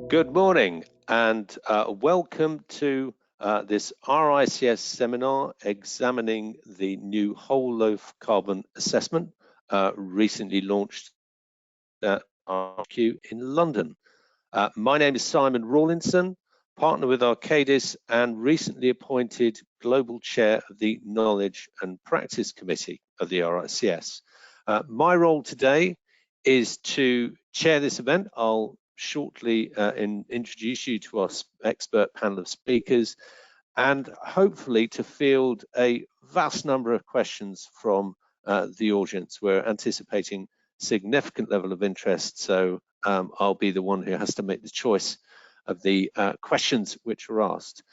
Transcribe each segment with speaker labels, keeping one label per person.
Speaker 1: Good morning and welcome to this RICS seminar examining the new whole loaf carbon assessment recently launched at RQ in London. My name is Simon Rawlinson, partner with Arcadis and recently appointed Global Chair of the Knowledge and Practice Committee of the RICS. My role today is to chair this event. I'll shortly introduce you to our expert panel of speakers and hopefully to field a vast number of questions from the audience. We're anticipating significant level of interest, so I'll be the one who has to make the choice of the questions which are asked.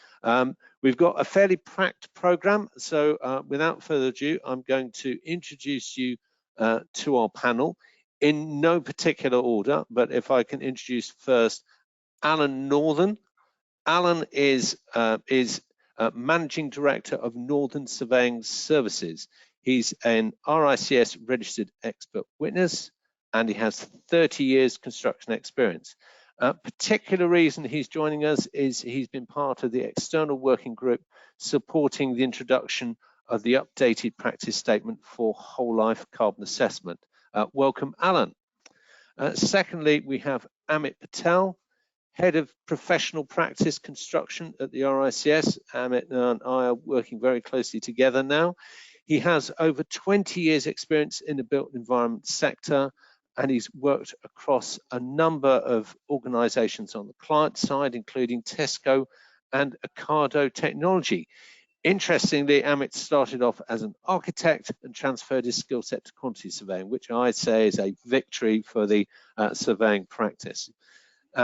Speaker 1: We've got a fairly packed program, so without further ado, I'm going to introduce you to our panel in no particular order, but if I can introduce first Alan Northern. Alan is Managing Director of Northern Surveying Services. He's an RICS registered expert witness and he has 30 years construction experience. Particular reason he's joining us is he's been part of the external working group supporting the introduction of the updated practice statement for whole life carbon assessment. Welcome, Alan. Secondly, we have Amit Patel, Head of Professional Practice Construction at the RICS. Amit and I are working very closely together now. He has over 20 years experience in the built environment sector, and he's worked across a number of organizations on the client side, including Tesco and Ocado Technology. Interestingly, Amit started off as an architect and transferred his skill set to quantity surveying, which I'd say is a victory for the surveying practice.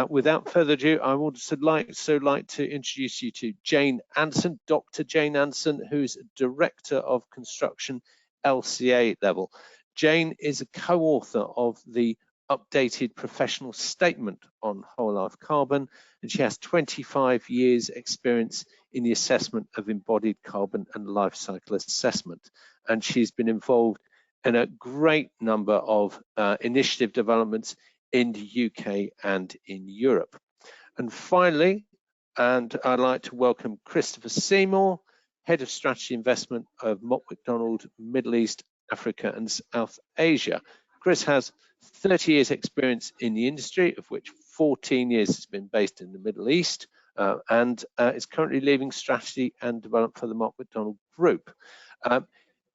Speaker 1: Without further ado, I would like to introduce you to Jane Anson, Dr. Jane Anson, who's Director of Construction LCA level. Jane is a co-author of the updated professional statement on whole life carbon, and she has 25 years experience in the assessment of embodied carbon and life cycle assessment. And she's been involved in a great number of initiative developments in the UK and in Europe. And finally, and I'd like to welcome Christopher Seymour, Head of Strategy Investment of Mott MacDonald, Middle East, Africa and South Asia. Chris has 30 years experience in the industry, of which 14 years has been based in the Middle East, and is currently leading strategy and development for the Mott MacDonald Group.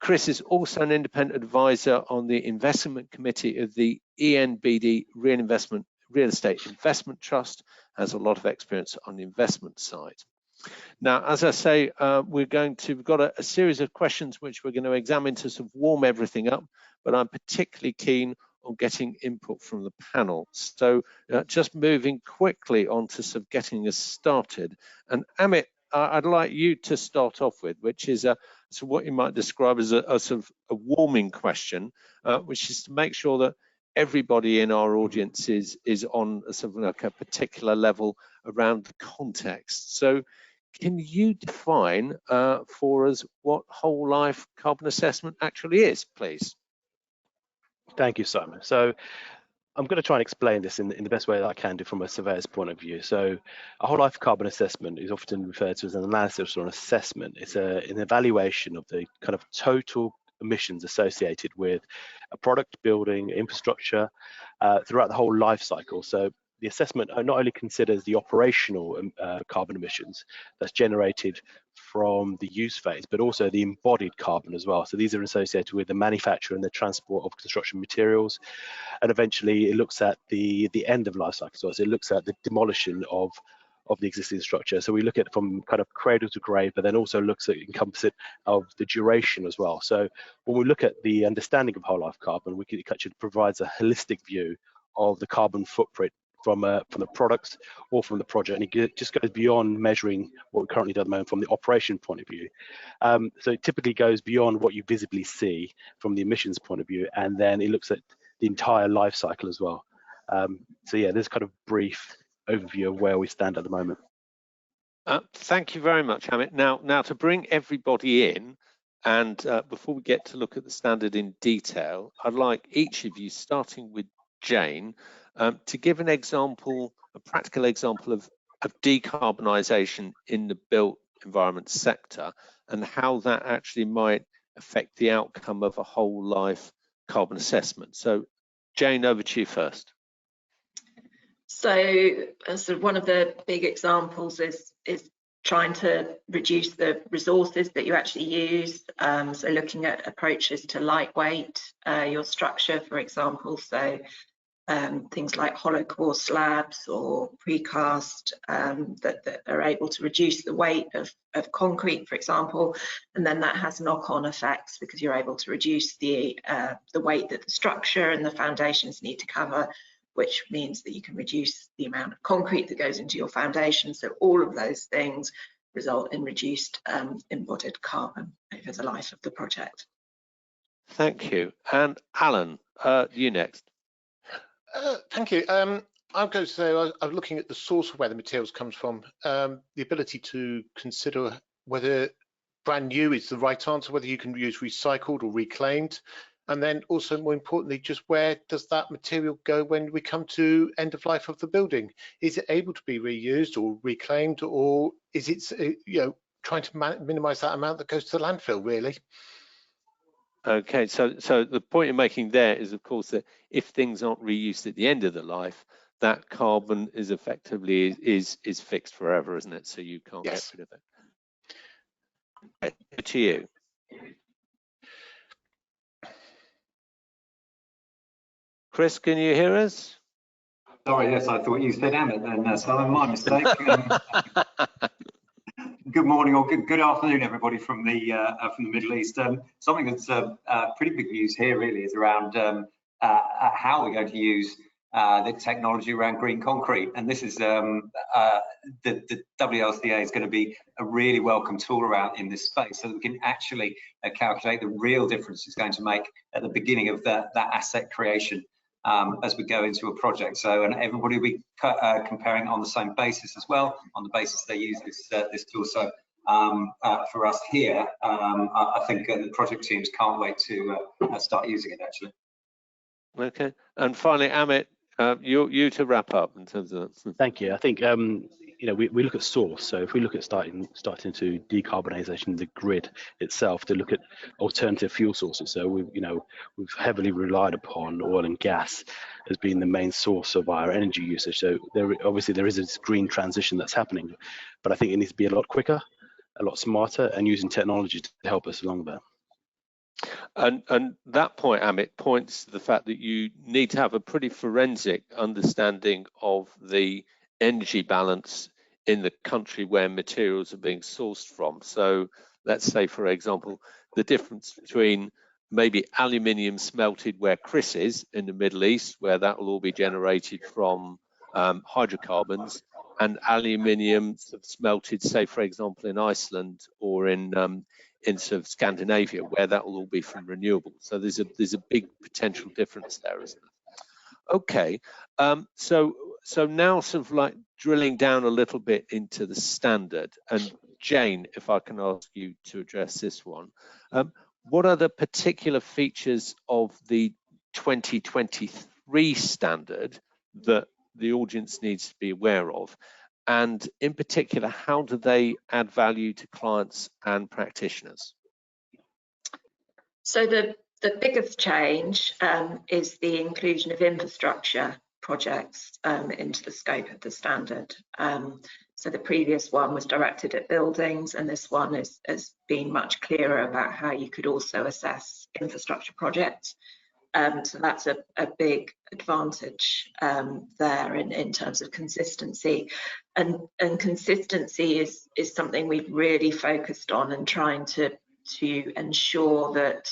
Speaker 1: Chris is also an independent advisor on the investment committee of the embodied Real Estate Investment Trust, has a lot of experience on the investment side. Now, as I say, we've got a series of questions which we're going to examine to sort of warm everything up, but I'm particularly keen on getting input from the panel. So just moving quickly on to sort of getting us started. And Amit, I'd like you to start off with, which is so what you might describe as a sort of a warming question, which is to make sure that everybody in our audience is on a sort of like a particular level around the context. So can you define for us what whole life carbon assessment actually is, please?
Speaker 2: Thank you, Simon. So I'm going to try and explain this in the best way that I can do from a surveyor's point of view. So a whole life carbon assessment is often referred to as an analysis or an assessment. It's an evaluation of the kind of total emissions associated with a product, building, infrastructure throughout the whole life cycle. So the assessment not only considers the operational carbon emissions that's generated from the use phase, but also the embodied carbon as well. So these are associated with the manufacture and the transport of construction materials. And eventually it looks at the end of life cycle. So it looks at the demolition of the existing structure. So we look at it from kind of cradle to grave, but then also looks at encompassing of the duration as well. So when we look at the understanding of whole life carbon, it actually provides a holistic view of the carbon footprint from the products or from the project, and it just goes beyond measuring what we currently do at the moment from the operation point of view. So it typically goes beyond what you visibly see from the emissions point of view, and then it looks at the entire life cycle as well. So yeah, there's kind of brief overview of where we stand at the moment.
Speaker 1: Thank you very much, Amit. Now to bring everybody in, and before we get to look at the standard in detail, I'd like each of you, starting with Jane to give an example, a practical example of decarbonisation in the built environment sector and how that actually might affect the outcome of a whole life carbon assessment. So Jane, over to you first.
Speaker 3: So one of the big examples is trying to reduce the resources that you actually use. So looking at approaches to lightweight your structure, for example. So things like hollow core slabs or precast that are able to reduce the weight of concrete, for example, and then that has knock-on effects because you're able to reduce the weight that the structure and the foundations need to cover, which means that you can reduce the amount of concrete that goes into your foundation. So all of those things result in reduced embodied carbon over the life of the project.
Speaker 1: Thank you. And Alan, you next.
Speaker 4: Thank you. I'm going to say I'm looking at the source of where the materials comes from, the ability to consider whether brand new is the right answer, whether you can use recycled or reclaimed, and then also more importantly, just where does that material go when we come to end of life of the building? Is it able to be reused or reclaimed, or is it trying to minimise that amount that goes to the landfill really?
Speaker 1: Okay, so the point you're making there is, of course, that if things aren't reused at the end of the life, that carbon is effectively is fixed forever, isn't it? So you can't get rid of it. Okay, to you. Chris, can you hear us?
Speaker 5: Sorry, yes, I thought you said Amit then, so my mistake. Good morning or good afternoon, everybody from the Middle East. Something that's pretty big news here really is around how we're going to use the technology around green concrete, and this is the WLCA is going to be a really welcome tool around in this space, so that we can actually calculate the real difference it's going to make at the beginning of that asset creation. As we go into a project, and everybody will be comparing on the same basis as well, on the basis they use this tool. So for us here, I think the project teams can't wait to start using it actually.
Speaker 1: Okay, and finally, Amit, you to wrap up in terms of that.
Speaker 2: Thank you. I think we look at source. So if we look at starting to decarbonisation the grid itself, to look at alternative fuel sources. So we've heavily relied upon oil and gas as being the main source of our energy usage. So obviously there is this green transition that's happening, but I think it needs to be a lot quicker, a lot smarter, and using technology to help us along that.
Speaker 1: And that point, Amit, points to the fact that you need to have a pretty forensic understanding of the energy balance in the country where materials are being sourced from. So let's say, for example, the difference between maybe aluminium smelted where Chris is in the Middle East, where that will all be generated from hydrocarbons, and aluminium smelted, say, for example, in Iceland or in sort of Scandinavia, where that will all be from renewables. So there's a big potential difference there, isn't there? Okay, so now sort of like drilling down a little bit into the standard, and Jane, if I can ask you to address this one, what are the particular features of the 2023 standard that the audience needs to be aware of? And in particular, how do they add value to clients and practitioners?
Speaker 3: So the biggest change is the inclusion of infrastructure projects into the scope of the standard. So the previous one was directed at buildings, and this one has been much clearer about how you could also assess infrastructure projects. So that's a big advantage there in terms of consistency, and consistency is something we've really focused on and trying to ensure that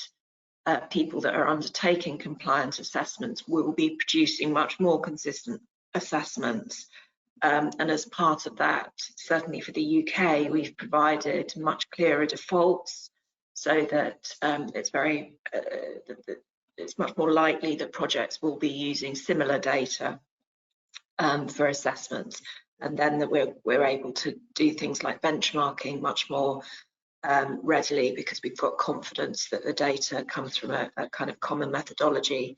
Speaker 3: people that are undertaking compliance assessments will be producing much more consistent assessments. And as part of that, certainly for the UK, we've provided much clearer defaults so that it's much more likely that projects will be using similar data for assessments, and then that we're able to do things like benchmarking much more readily, because we've got confidence that the data comes from a kind of common methodology.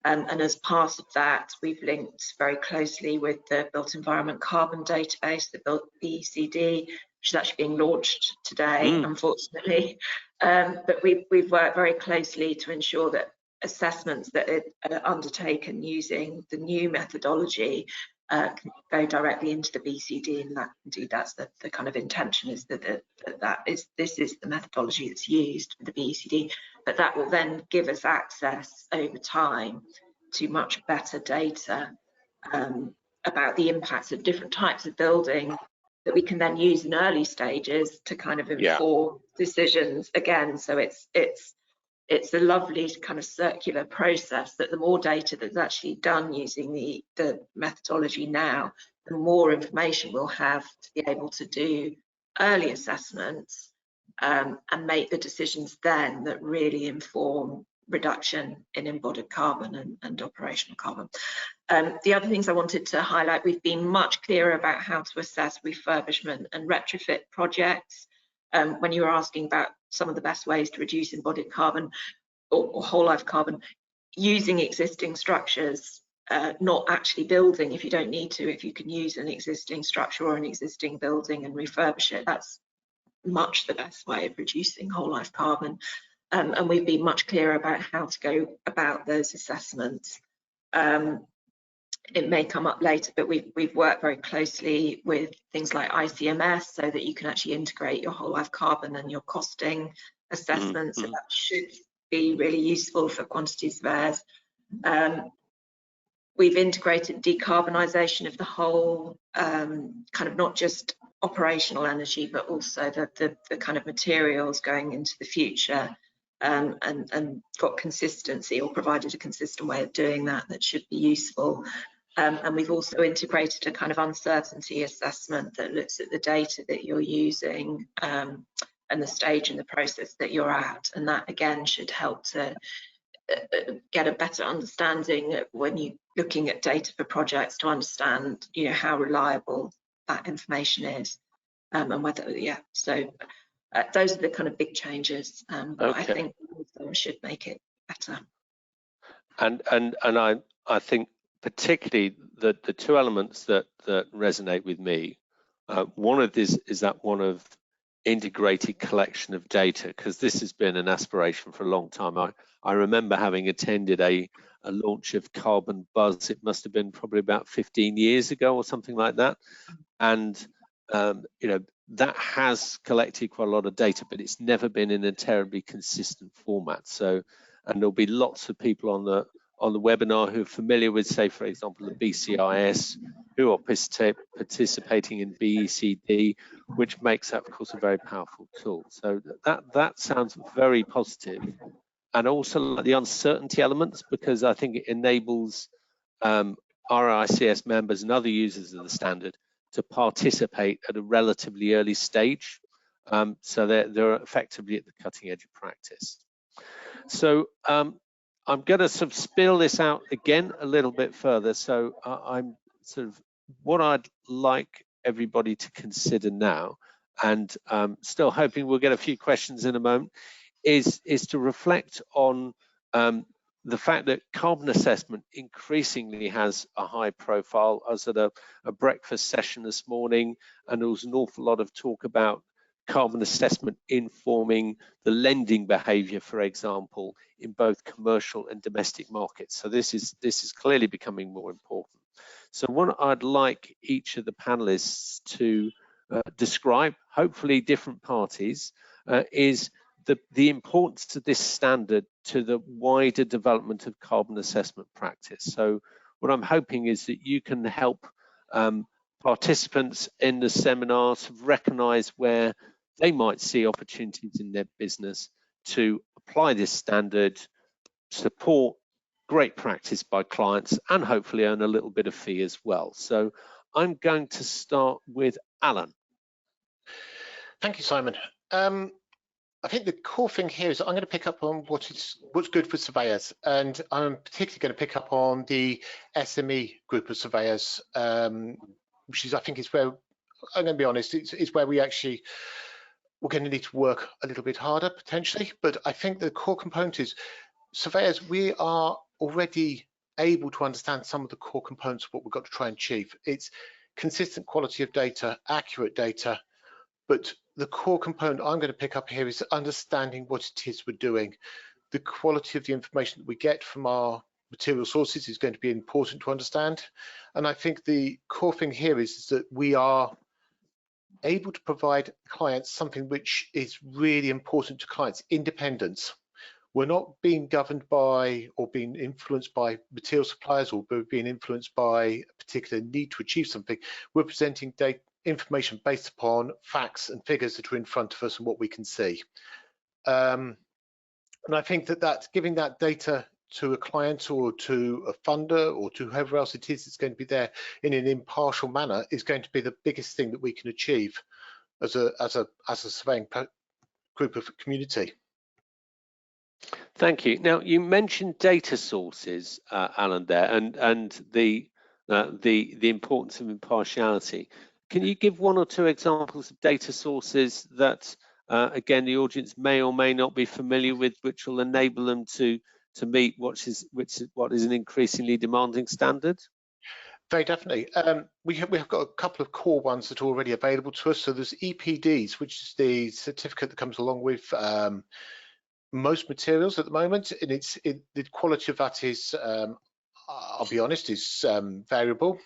Speaker 3: And as part of that, we've linked very closely with the Built Environment Carbon Database, the BECD, which is actually being launched today, unfortunately. But we've worked very closely to ensure that assessments that are undertaken using the new methodology can go directly into the BCD, and that indeed that's the kind of intention, is that this is the methodology that's used for the BCD, but that will then give us access over time to much better data about the impacts of different types of building that we can then use in early stages to kind of inform decisions again. So it's a lovely kind of circular process, that the more data that's actually done using the methodology now, the more information we'll have to be able to do early assessments and make the decisions then that really inform reduction in embodied carbon and operational carbon. The other things I wanted to highlight, we've been much clearer about how to assess refurbishment and retrofit projects. When you were asking about some of the best ways to reduce embodied carbon or whole life carbon, using existing structures, not actually building if you don't need to. If you can use an existing structure or an existing building and refurbish it, that's much the best way of reducing whole life carbon. And we've been much clearer about how to go about those assessments. It may come up later, but we've worked very closely with things like ICMS so that you can actually integrate your whole life carbon and your costing assessments. So that should be really useful for quantity surveyors. We've integrated decarbonisation of the whole, kind of not just operational energy, but also the kind of materials going into the future, and got consistency, or provided a consistent way of doing that should be useful. And we've also integrated a kind of uncertainty assessment that looks at the data that you're using and the stage in the process that you're at. And that again should help to get a better understanding when you're looking at data for projects, to understand, you know, how reliable that information is, and whether, so those are the kind of big changes. But I think should make it better.
Speaker 1: And I think particularly the two elements that resonate with me. One of this is that one of integrated collection of data, because this has been an aspiration for a long time. I remember having attended a launch of Carbon Buzz. It must have been probably about 15 years ago or something like that. And you know, that has collected quite a lot of data, but it's never been in a terribly consistent format. So, and there'll be lots of people on the webinar who are familiar with, say, for example, the BCIS, who are participating in BECD, which makes that, of course, a very powerful tool. So that sounds very positive. And also like the uncertainty elements, because I think it enables RICS members and other users of the standard to participate at a relatively early stage. So they're effectively at the cutting edge of practice. So I'm going to sort of spill this out again a little bit further. So I'm sort of, what I'd like everybody to consider now, and still hoping we'll get a few questions in a moment, is to reflect on the fact that carbon assessment increasingly has a high profile. I was at a breakfast session this morning, and there was an awful lot of talk about carbon assessment informing the lending behavior, for example, in both commercial and domestic markets. So this is clearly becoming more important. So what I'd like each of the panelists to describe, hopefully different parties, is the importance of this standard to the wider development of carbon assessment practice. So what I'm hoping is that you can help participants in the seminars recognise where they might see opportunities in their business to apply this standard, support great practice by clients, and hopefully earn a little bit of fee as well. So I'm going to start with Alan.
Speaker 4: Thank you, Simon. I think the core thing here is I'm going to pick up on what's good for surveyors, and I'm particularly going to pick up on the SME group of surveyors, which is, I think, is where, I'm going to be honest, it's where we're going to need to work a little bit harder potentially. But I think the core component is surveyors, we are already able to understand some of the core components of what we've got to try and achieve. It's consistent quality of data, accurate data, but the core component I'm going to pick up here is understanding what it is we're doing. The quality of the information that we get from our material sources is going to be important to understand. And I think the core thing here is that we are able to provide clients something which is really important to clients: independence. We're not being governed by or being influenced by material suppliers or being influenced by a particular need to achieve something. We're presenting data, information based upon facts and figures that are in front of us and what we can see. And I think that giving that data to a client or to a funder or to whoever else it is that's going to be there in an impartial manner is going to be the biggest thing that we can achieve as a surveying group of community.
Speaker 1: Thank you. Now, you mentioned data sources, Alan, there, and the importance of impartiality. Can you give one or two examples of data sources that, again, the audience may or may not be familiar with, which will enable them to meet what is an increasingly demanding standard?
Speaker 4: Very definitely. We have got a couple of core ones that are already available to us. So there's EPDs, which is the certificate that comes along with most materials at the moment, and the quality of that is, I'll be honest, is variable.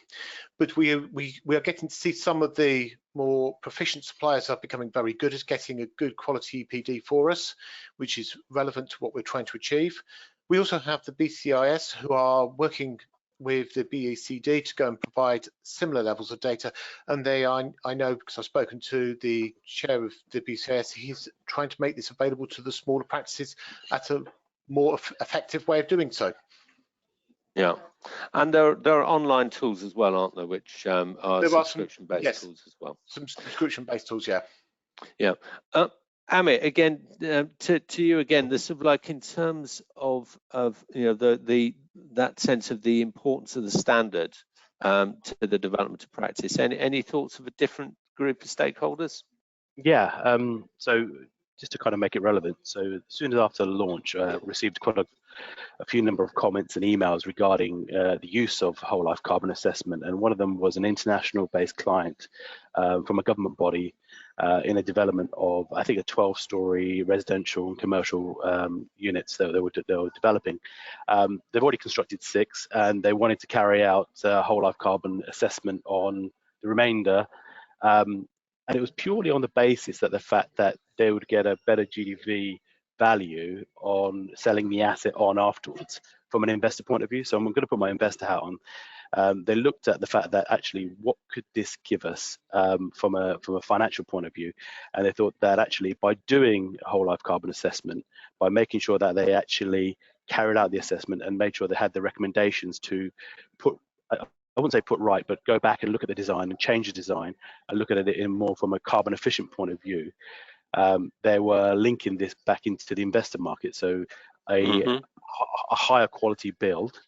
Speaker 4: But we are getting to see some of the more proficient suppliers are becoming very good at getting a good quality EPD for us, which is relevant to what we're trying to achieve. We also have the BCIS, who are working with the BECD to go and provide similar levels of data, and they are, I know because I've spoken to the chair of the BCIS, he's trying to make this available to the smaller practices at a more effective way of doing so.
Speaker 1: Yeah, and there are online tools as well, aren't there, which are subscription-based tools as well?
Speaker 4: Some subscription-based tools, yeah.
Speaker 1: Yeah. Amit, again, to you again, the sort of like in terms of you know that sense of the importance of the standard to the development of practice. Any thoughts of a different group of stakeholders?
Speaker 2: Yeah. So just to kind of make it relevant, so as soon as after launch, received quite a few number of comments and emails regarding the use of whole life carbon assessment, and one of them was an international based client from a government body in a development of, I think, a 12-story residential and commercial units that they were developing. They've already constructed 6, and they wanted to carry out a whole life carbon assessment on the remainder, and it was purely on the basis that the fact that they would get a better GDV value on selling the asset on afterwards from an investor point of view. So I'm going to put my investor hat on. They looked at the fact that actually what could this give us from a financial point of view, and they thought that actually by doing a whole life carbon assessment, by making sure that they actually carried out the assessment and made sure they had the recommendations to put, I wouldn't say put right, but go back and look at the design and change the design and look at it in more from a carbon efficient point of view. They were linking this back into the investor market, so a higher quality build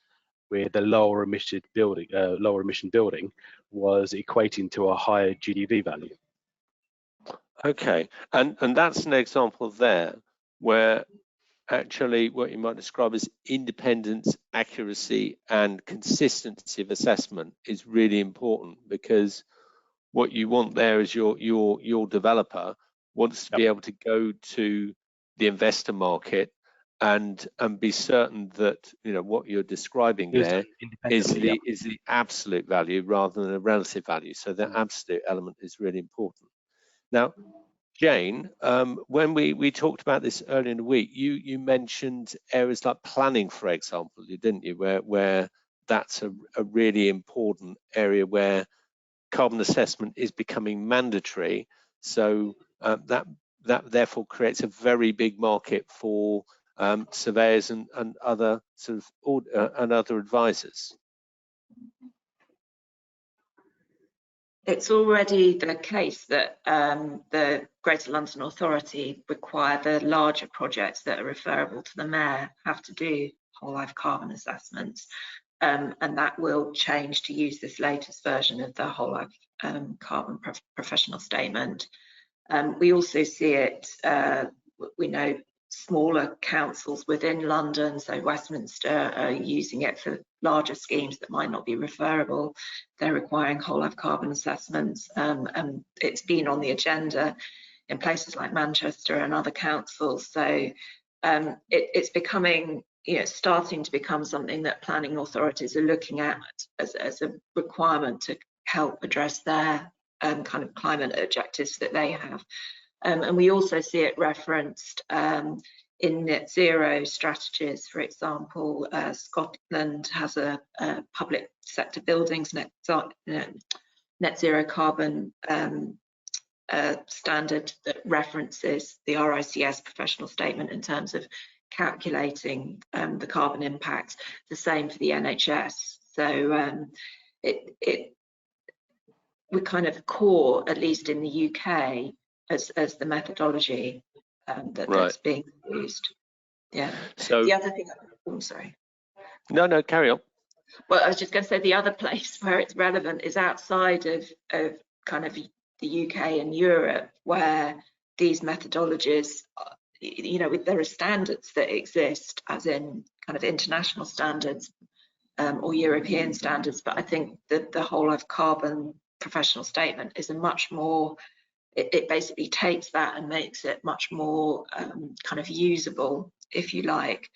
Speaker 2: with a lower emission building was equating to a higher GDV value.
Speaker 1: Okay, and that's an example there where actually what you might describe as independence, accuracy, and consistency of assessment is really important, because what you want there is your developer wants to be able to go to the investor market and be certain that what you're describing there is the absolute value rather than a relative value. So the absolute element is really important. Now, Jane, when we talked about this earlier in the week, you mentioned areas like planning, for example, didn't you? Where that's a really important area where carbon assessment is becoming mandatory. So that therefore creates a very big market for surveyors and other sort of and other advisors.
Speaker 3: It's already the case that the Greater London Authority require the larger projects that are referable to the Mayor have to do whole life carbon assessments, and that will change to use this latest version of the whole life carbon professional statement. We also see it, we know smaller councils within London, so Westminster, are using it for larger schemes that might not be referable. They're requiring whole life carbon assessments, and it's been on the agenda in places like Manchester and other councils. So it's becoming, starting to become something that planning authorities are looking at as a requirement to help address their kind of climate objectives that they have. And we also see it referenced in net zero strategies. For example, Scotland has a public sector buildings net zero carbon standard that references the RICS professional statement in terms of calculating the carbon impact. The same for the NHS. So we're kind of core, at least in the UK, as the methodology that's being used. Yeah. So the other thing, sorry.
Speaker 1: No, carry on.
Speaker 3: Well, I was just going to say the other place where it's relevant is outside of kind of the UK and Europe, where these methodologies, there are standards that exist, as in kind of international standards or European standards. But I think that the whole life carbon professional statement is a much more, it basically takes that and makes it much more kind of usable, if you like.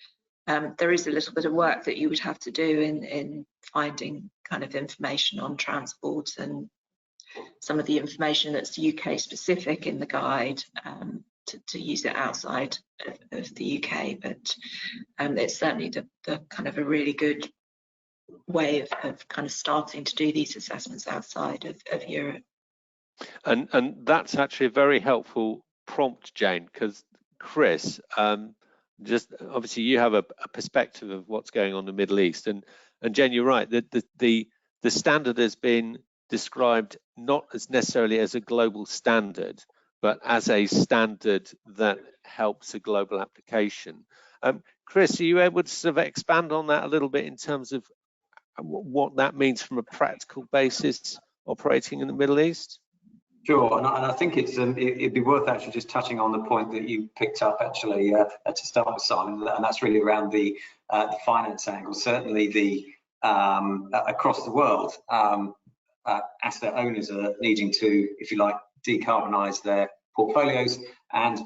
Speaker 3: There is a little bit of work that you would have to do in finding kind of information on transport and some of the information that's UK specific in the guide to use it outside of the UK. But it's certainly the kind of a really good way of kind of starting to do these assessments outside of Europe.
Speaker 1: And that's actually a very helpful prompt, Jane, because Chris, just obviously you have a perspective of what's going on in the Middle East, and Jane, you're right, that the standard has been described not as necessarily as a global standard, but as a standard that helps a global application. Chris, are you able to sort of expand on that a little bit in terms of what that means from a practical basis operating in the Middle East?
Speaker 5: Sure, and I think it'd be worth actually just touching on the point that you picked up actually to start with, Simon, and that's really around the finance angle. Certainly, the across the world, asset owners are needing to, if you like, decarbonise their portfolios, and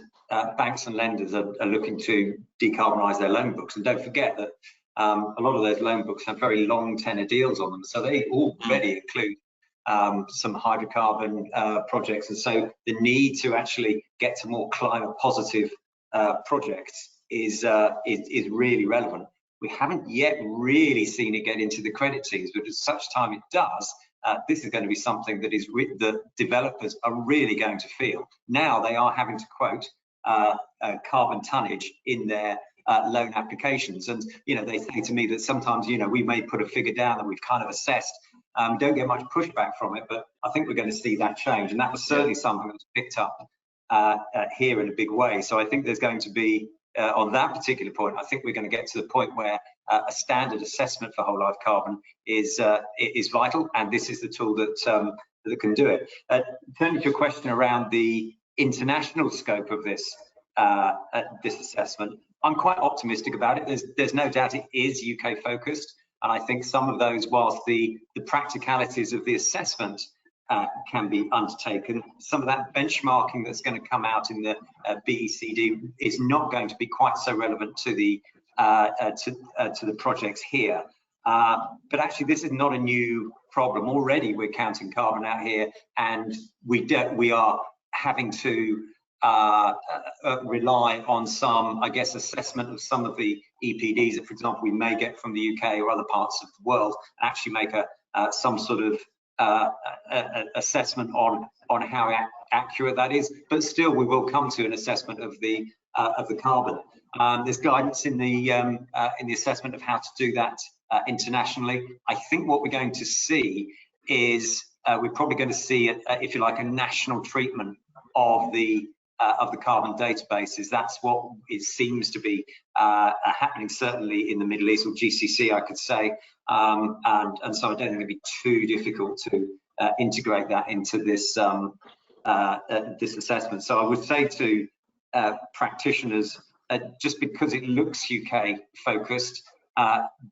Speaker 5: banks and lenders are looking to decarbonise their loan books. And don't forget that a lot of those loan books have very long tenor deals on them, so they already include some hydrocarbon projects, and so the need to actually get to more climate positive projects is really relevant. We haven't yet really seen it get into the credit teams, but at such time it does, this is going to be something that the developers are really going to feel. Now they are having to quote carbon tonnage in their loan applications, and they say to me that sometimes we may put a figure down that we've kind of assessed. Don't get much pushback from it, but I think we're going to see that change, and that was certainly something that was picked up here in a big way. So I think there's going to be, on that particular point, I think we're going to get to the point where a standard assessment for whole life carbon is vital, and this is the tool that can do it. Turning to your question around the international scope of this assessment, I'm quite optimistic about it. There's no doubt it is UK focused. And I think some of those, whilst the practicalities of the assessment can be undertaken, some of that benchmarking that's going to come out in the BECD is not going to be quite so relevant to the projects here. But actually, this is not a new problem. Already, we're counting carbon out here, and we are having to rely on some, I guess, assessment of some of the EPDs that, for example, we may get from the UK or other parts of the world, and actually make some sort of assessment on how accurate that is. But still, we will come to an assessment of the carbon. There's guidance in the assessment of how to do that internationally. I think what we're going to see is we're probably going to see, if you like, a national treatment of the carbon databases. That's what it seems to be happening, certainly in the Middle East, or GCC, I could say. And so I don't think it'd be too difficult to integrate that into this this assessment. So I would say to practitioners just because it looks UK focused,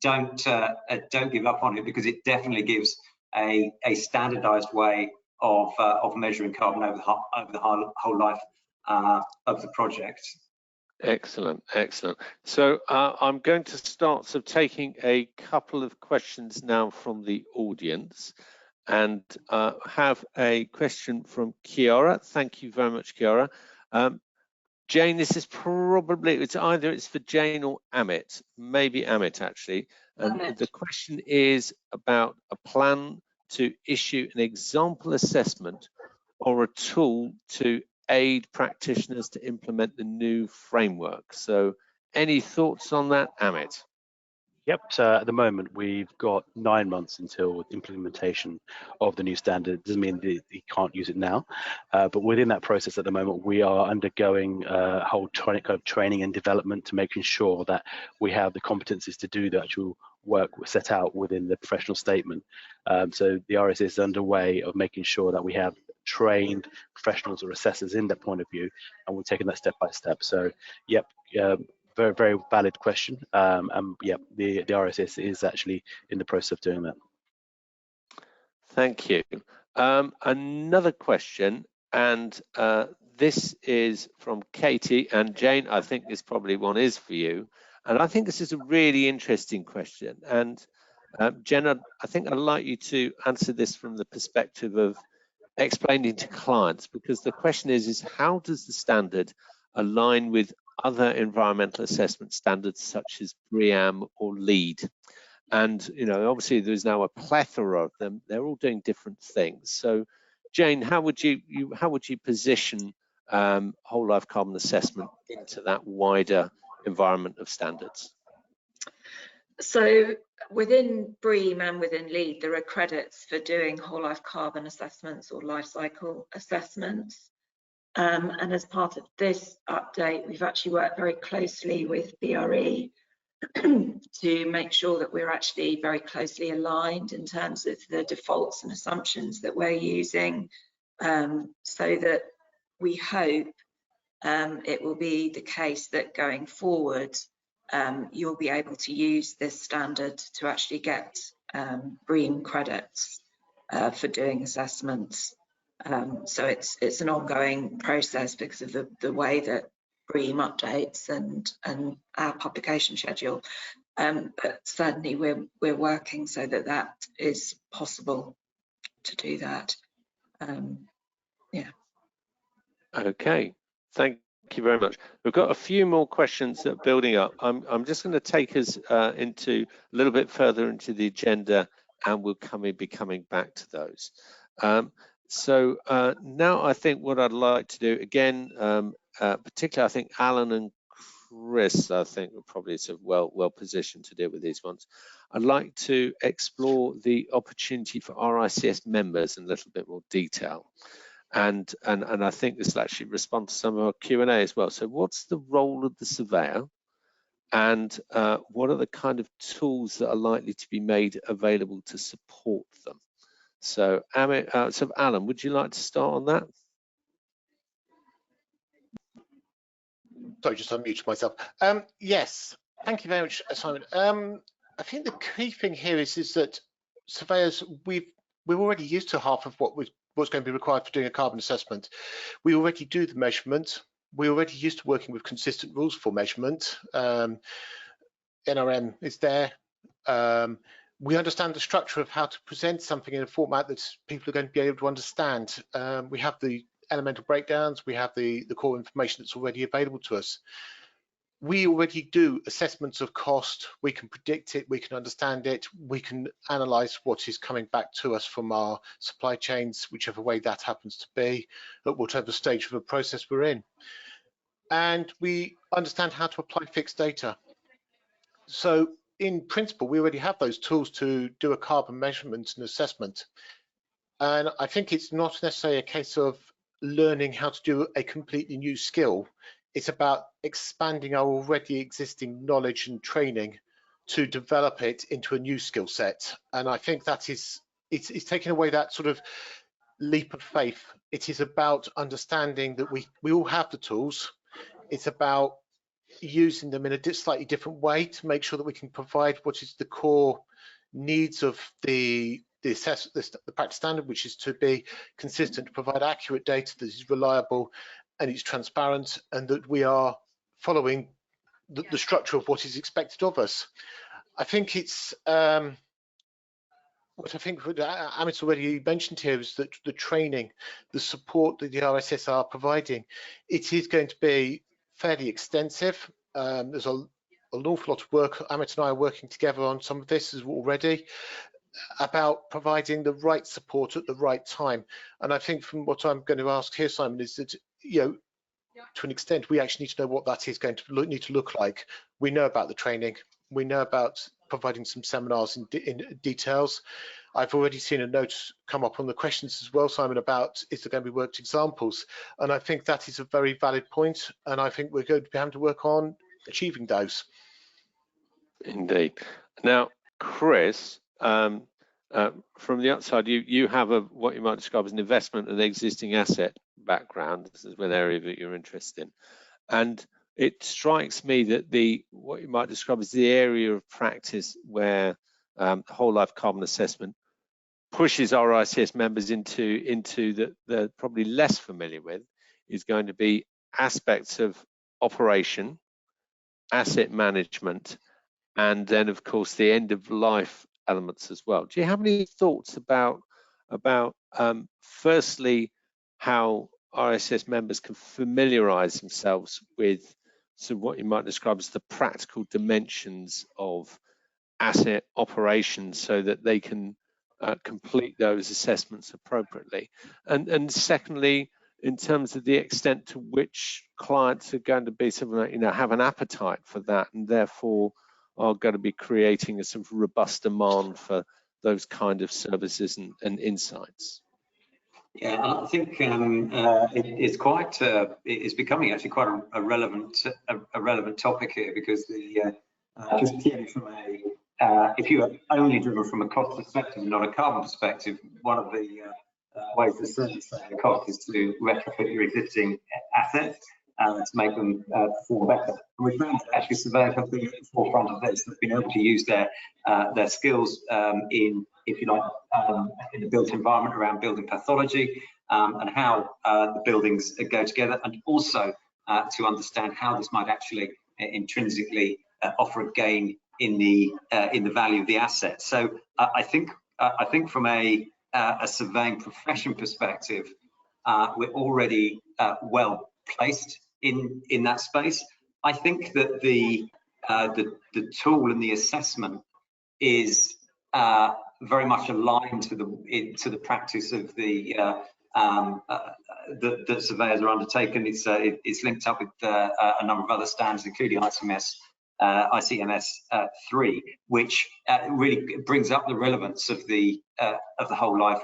Speaker 5: don't give up on it, because it definitely gives a standardized way of measuring carbon over the whole life of the project.
Speaker 1: Excellent, excellent. So I'm going to start taking a couple of questions now from the audience, and have a question from Kiara. Thank you very much, Kiara. Jane, this is probably, it's for Jane or Amit, maybe Amit actually. And the question is about a plan to issue an example assessment or a tool to aid practitioners to implement the new framework. So any thoughts on that, Amit?
Speaker 2: Yep, so at the moment we've got 9 months until implementation of the new standard. Doesn't mean that you can't use it now, but within that process at the moment we are undergoing a whole training and development to making sure that we have the competencies to do the actual work set out within the professional statement. So the RSS is underway of making sure that we have trained professionals or assessors in that point of view, and we're taking that step by step. So yep, very, very valid question. Yeah, the RSS is actually in the process of doing that.
Speaker 1: Thank you. Another question, and this is from Katie, and Jane, I think this probably one is for you. And I think this is a really interesting question. And Jenna, I think I'd like you to answer this from the perspective of explaining to clients, because the question is how does the standard align with other environmental assessment standards such as BREEAM or LEED? And obviously there's now a plethora of them. They're all doing different things. So Jane, how would you position whole life carbon assessment into that wider environment of standards?
Speaker 3: So within BREEAM and within LEED, there are credits for doing whole life carbon assessments or life cycle assessments. And as part of this update, we've actually worked very closely with BRE to make sure that we're actually very closely aligned in terms of the defaults and assumptions that we're using, so that we hope it will be the case that going forward, you'll be able to use this standard to actually get BREEAM credits for doing assessments. So it's an ongoing process because of the way that BREEAM updates and our publication schedule. But certainly we're working so that that is possible to do that. Yeah.
Speaker 1: Okay, thank you very much. We've got a few more questions that are building up. I'm just going to take us into a little bit further into the agenda, and we'll be coming back to those. So now I think what I'd like to do again, particularly I think Alan and Chris, I think are probably well positioned to deal with these ones. I'd like to explore the opportunity for RICS members in a little bit more detail. And I think this will actually respond to some of our Q&A as well. So what's the role of the surveyor, and what are the kind of tools that are likely to be made available to support them? So Alan, would you like to start on that?
Speaker 4: Sorry, just unmuted myself. Yes, thank you very much, Simon. I think the key thing here is that surveyors, we're already used to half of what's going to be required for doing a carbon assessment. We already do the measurement. We're already used to working with consistent rules for measurement. NRM is there. We understand the structure of how to present something in a format that people are going to be able to understand. We have the elemental breakdowns, we have the core information that's already available to us. We already do assessments of cost. We can predict it, we can understand it, we can analyze what is coming back to us from our supply chains, whichever way that happens to be, at whatever stage of the process we're in. And we understand how to apply fixed data. So in principle, we already have those tools to do a carbon measurement and assessment. And I think it's not necessarily a case of learning how to do a completely new skill. It's about expanding our already existing knowledge and training to develop it into a new skill set. And I think that it's taking away that sort of leap of faith. It is about understanding that we all have the tools. It's about using them in a slightly different way to make sure that we can provide what is the core needs of the practice standard, which is to be consistent, to provide accurate data that is reliable and it's transparent, and that we are following the structure of what is expected of us. I think it's what I think Amit already mentioned here is that the training, the support that the RICS are providing, it is going to be fairly extensive. There's an awful lot of work. Amit and I are working together on some of this already, about providing the right support at the right time. And I think from what I'm going to ask here, Simon, is that, you know, to an extent, we actually need to know what that is going to look like. We know about the training. We know about providing some seminars in details. I've already seen a note come up on the questions as well, Simon, about is there going to be worked examples? And I think that is a very valid point. And I think we're going to be having to work on achieving those. Indeed.
Speaker 1: Now, Chris, from the outside, you have what you might describe as an investment and existing asset background. This is an area that you're interested in, and it strikes me that what you might describe as the area of practice where whole life carbon assessment pushes our RICS members into that they're probably less familiar with is going to be aspects of operation, asset management, and then of course the end of life elements as well. Do you have any thoughts about firstly how RICS members can familiarize themselves with what you might describe as the practical dimensions of asset operations so that they can complete those assessments appropriately? And secondly, in terms of the extent to which clients are going to be something like, have an appetite for that and therefore are going to be creating a sort of robust demand for those kind of services and insights.
Speaker 5: Yeah, I think it's becoming actually quite a relevant topic here, because just purely from if you are only driven from a cost perspective, not a carbon perspective, one of the ways to certainly save the cost is to retrofit your existing assets to make them perform better. And we found that actually Surveyor have been at the forefront of this. They've been able to use their skills in, if you like, in the built environment around building pathology and how the buildings go together, and also to understand how this might actually intrinsically offer a gain in the value of the asset. So I think from a surveying profession perspective, we're already well placed in that space. I think that the tool and the assessment is very much aligned to the practice of that surveyors are undertaking. It's linked up with a number of other standards, including ICMS 3, which really brings up the relevance of the whole life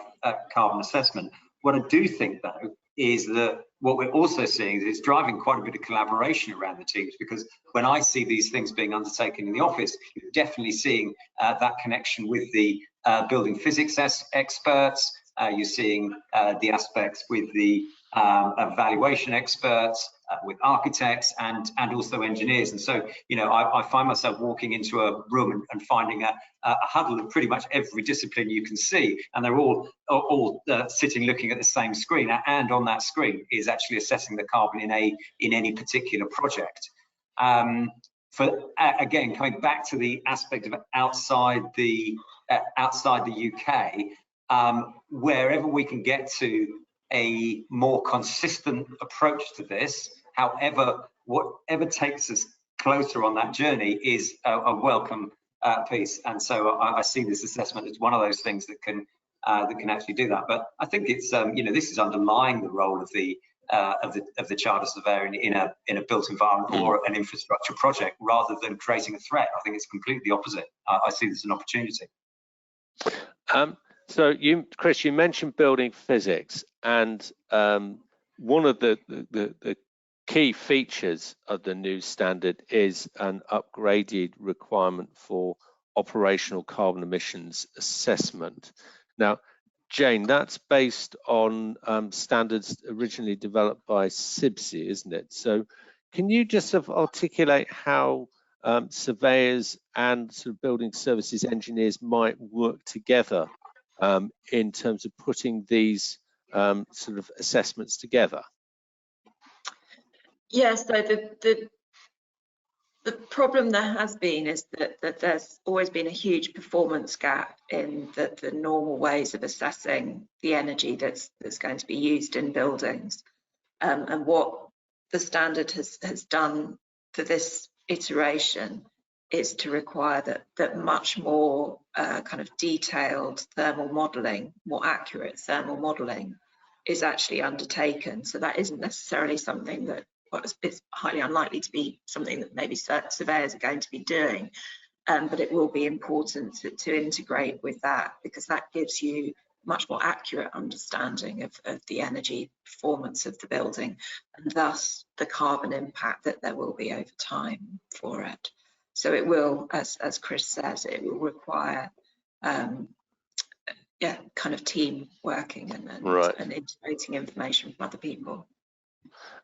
Speaker 5: carbon assessment. What I do think, though, is that what we're also seeing is it's driving quite a bit of collaboration around the teams, because when I see these things being undertaken in the office, you're definitely seeing that connection with the building physics experts. You're seeing the aspects with the evaluation experts, with architects, and also engineers. And so, I find myself walking into a room and finding a huddle of pretty much every discipline you can see, and they're all sitting looking at the same screen, and on that screen is actually assessing the carbon in any particular project. Again, coming back to the aspect of outside the UK, wherever we can get to a more consistent approach to this, whatever takes us closer on that journey is a welcome piece. And so I see this assessment as one of those things that can actually do that. But I think it's this is underlying the role of the charter surveyor in a built environment or an infrastructure project, rather than creating a threat. I think it's completely the opposite. I see this as an opportunity.
Speaker 1: So Chris, you mentioned building physics, and one of the key features of the new standard is an upgraded requirement for operational carbon emissions assessment. Now, Jane, that's based on standards originally developed by CIBSE, isn't it? So can you just sort of articulate how surveyors and sort of building services engineers might work together in terms of putting these sort of assessments together?
Speaker 3: Yes, so the problem there has been is that there's always been a huge performance gap in the normal ways of assessing the energy that's going to be used in buildings. And what the standard has done for this iteration is to require that much more kind of detailed thermal modelling, more accurate thermal modelling is actually undertaken. So that isn't necessarily something that, well, it's highly unlikely to be something that maybe surveyors are going to be doing, but it will be important to integrate with that, because that gives you much more accurate understanding of the energy performance of the building, and thus the carbon impact that there will be over time for it. So it will, as Chris says, it will require kind of team working and integrating information from other people.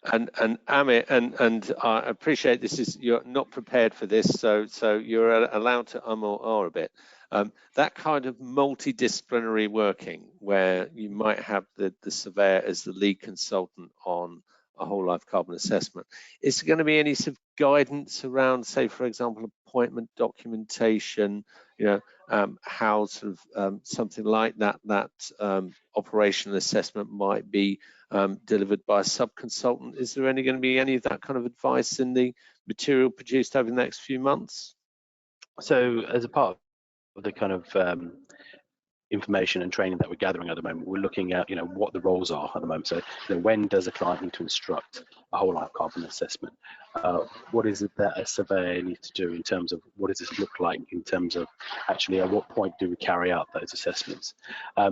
Speaker 1: And Amit, and I appreciate you're not prepared for this, so you're allowed to or ah a bit. That kind of multidisciplinary working, where you might have the surveyor as the lead consultant on a whole life carbon assessment. Is there going to be any sort of guidance around, say, for example, appointment documentation? How sort of something like that operational assessment might be delivered by a sub-consultant? Is there going to be any of that kind of advice in the material produced over the next few months?
Speaker 2: So as a part of the kind of information and training that we're gathering at the moment, we're looking at what the roles are at the moment. So when does a client need to instruct a whole life carbon assessment? What is it that a surveyor needs to do in terms of what does this look like in terms of actually at what point do we carry out those assessments?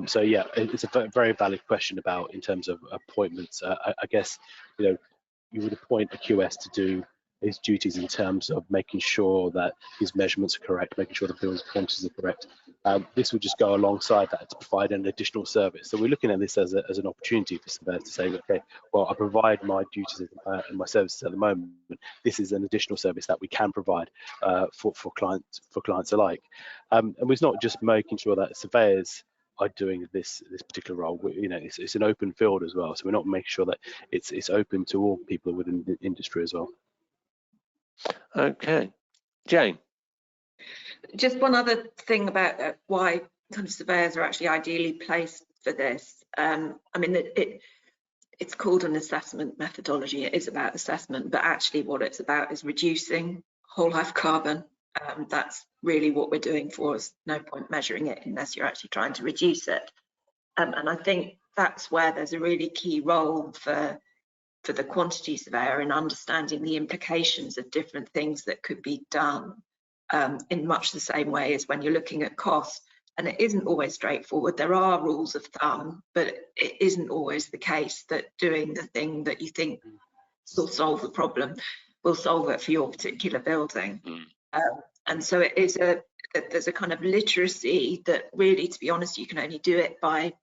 Speaker 2: So yeah, it's a very valid question about in terms of appointments. I guess you would appoint a QS to do his duties in terms of making sure that his measurements are correct, making sure the building's quantities are correct. This would just go alongside that to provide an additional service. So we're looking at this as an opportunity for surveyors to say, okay, well, I provide my duties and my services at the moment. This is an additional service that we can provide for clients alike. And it's not just making sure that surveyors are doing this particular role. It's an open field as well. So we're not making sure that it's open to all people within the industry as well.
Speaker 1: Okay, Jane.
Speaker 3: Just one other thing about why kind of surveyors are actually ideally placed for this. I mean, it's called an assessment methodology. It is about assessment, but actually what it's about is reducing whole life carbon. That's really what we're doing for us. No point measuring it unless you're actually trying to reduce it. And I think that's where there's a really key role for the quantity surveyor in understanding the implications of different things that could be done in much the same way as when you're looking at cost. And it isn't always straightforward. There are rules of thumb, but it isn't always the case that doing the thing that you think will solve the problem will solve it for your particular building. And so it is there's a kind of literacy that really, to be honest, you can only do it by